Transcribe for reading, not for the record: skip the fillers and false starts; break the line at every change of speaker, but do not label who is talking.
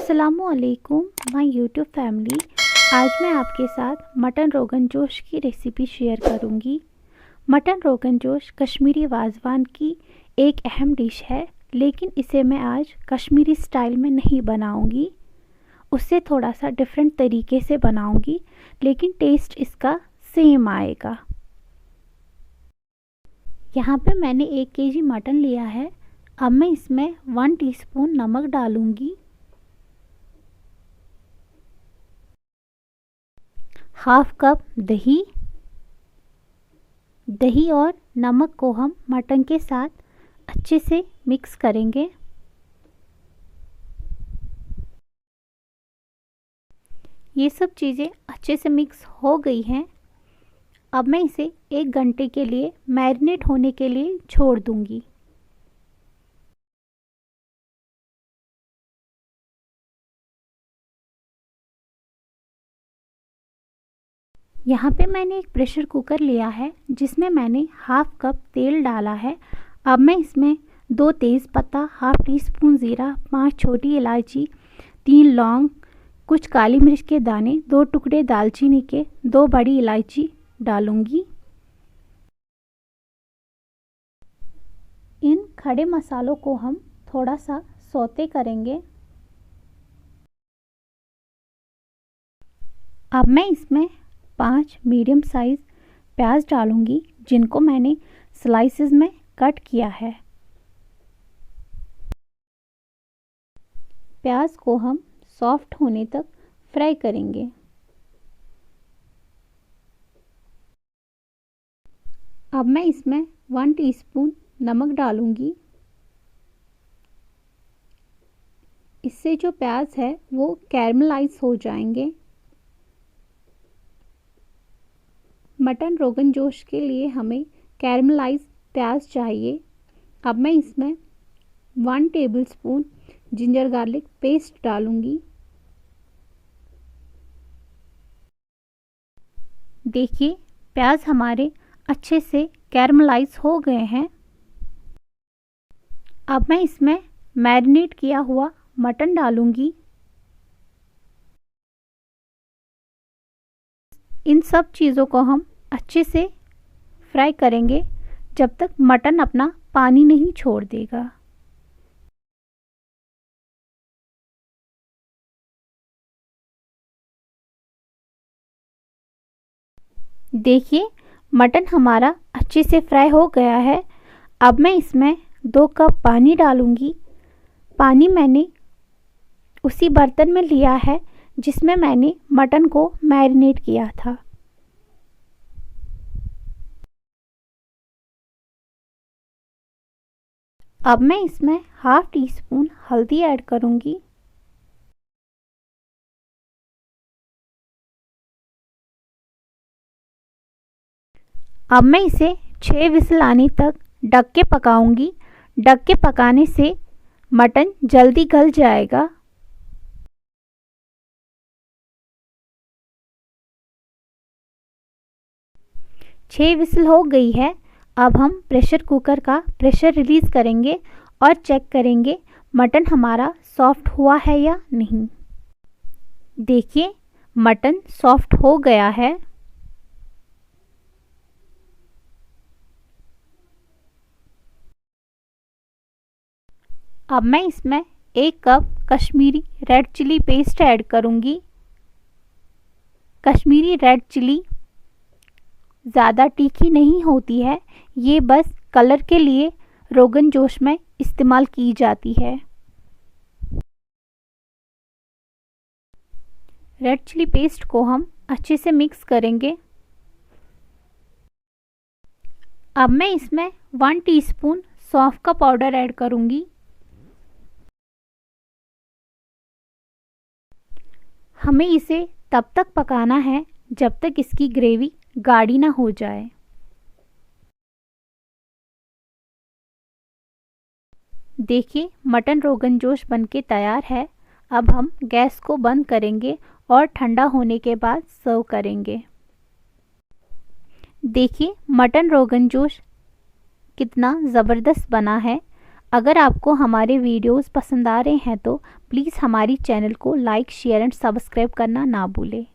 अस्सलामुअलैकुम my YouTube family. आज मैं आपके साथ मटन रोगन जोश की रेसिपी शेयर करूंगी। मटन रोगन जोश कश्मीरी वाज़वान की एक अहम डिश है, लेकिन इसे मैं आज कश्मीरी स्टाइल में नहीं बनाऊंगी। उससे थोड़ा सा डिफरेंट तरीके से बनाऊंगी, लेकिन टेस्ट इसका सेम आएगा। यहाँ पे मैंने 1 केजी मटन लिया है। अब मैं इसमें 1 टीस्पून नमक डालूंगी, हाफ कप दही और नमक को हम मटन के साथ अच्छे से मिक्स करेंगे। ये सब चीज़ें अच्छे से मिक्स हो गई हैं। अब मैं इसे 1 घंटे के लिए मैरिनेट होने के लिए छोड़ दूंगी। यहाँ पे मैंने एक प्रेशर कुकर लिया है, जिसमें मैंने हाफ कप तेल डाला है। अब मैं इसमें 2 तेज़पत्ता, हाफ टी स्पून ज़ीरा, 5 छोटी इलायची, 3 लौंग, कुछ काली मिर्च के दाने, 2 टुकड़े दालचीनी के, 2 बड़ी इलायची डालूंगी। इन खड़े मसालों को हम थोड़ा सा सौते करेंगे। अब मैं इसमें 5 मीडियम साइज़ प्याज डालूंगी, जिनको मैंने स्लाइसेस में कट किया है। प्याज को हम सॉफ्ट होने तक फ्राई करेंगे। अब मैं इसमें 1 टीस्पून नमक डालूंगी। इससे जो प्याज है वो कैरमलाइज हो जाएंगे। मटन रोगन जोश के लिए हमें कैरमलाइज प्याज चाहिए। अब मैं इसमें 1 टेबलस्पून जिंजर गार्लिक पेस्ट डालूंगी। देखिए, प्याज हमारे अच्छे से कैरमलाइज हो गए हैं। अब मैं इसमें मैरिनेट किया हुआ मटन डालूंगी। इन सब चीज़ों को हम अच्छे से फ्राई करेंगे जब तक मटन अपना पानी नहीं छोड़ देगा। देखिए, मटन हमारा अच्छे से फ्राई हो गया है। अब मैं इसमें 2 कप पानी डालूंगी। पानी मैंने उसी बर्तन में लिया है जिसमें मैंने मटन को मैरिनेट किया था। अब मैं इसमें हाफ टी स्पून हल्दी ऐड करूंगी। अब मैं इसे 6 विसल आने तक ढक के पकाऊंगी। ढक के पकाने से मटन जल्दी गल जाएगा। 6 विसल हो गई है। अब हम प्रेशर कुकर का प्रेशर रिलीज़ करेंगे और चेक करेंगे मटन हमारा सॉफ्ट हुआ है या नहीं। देखिए, मटन सॉफ्ट हो गया है। अब मैं इसमें 1 cup Kashmiri red chilli paste add करूंगी। कश्मीरी रेड चिली ज़्यादा तीखी नहीं होती है, ये बस कलर के लिए रोगन जोश में इस्तेमाल की जाती है। रेड चिली पेस्ट को हम अच्छे से मिक्स करेंगे। अब मैं इसमें 1 टीस्पून सौंफ का पाउडर ऐड करूंगी। हमें इसे तब तक पकाना है जब तक इसकी ग्रेवी गाढ़ी ना हो जाए। देखिए, मटन रोगन जोश बनके तैयार है। अब हम गैस को बंद करेंगे और ठंडा होने के बाद सर्व करेंगे। देखिए, मटन रोगन जोश कितना ज़बरदस्त बना है। अगर आपको हमारे वीडियोस पसंद आ रहे हैं तो प्लीज़ हमारी चैनल को लाइक शेयर एंड सब्सक्राइब करना ना भूलें।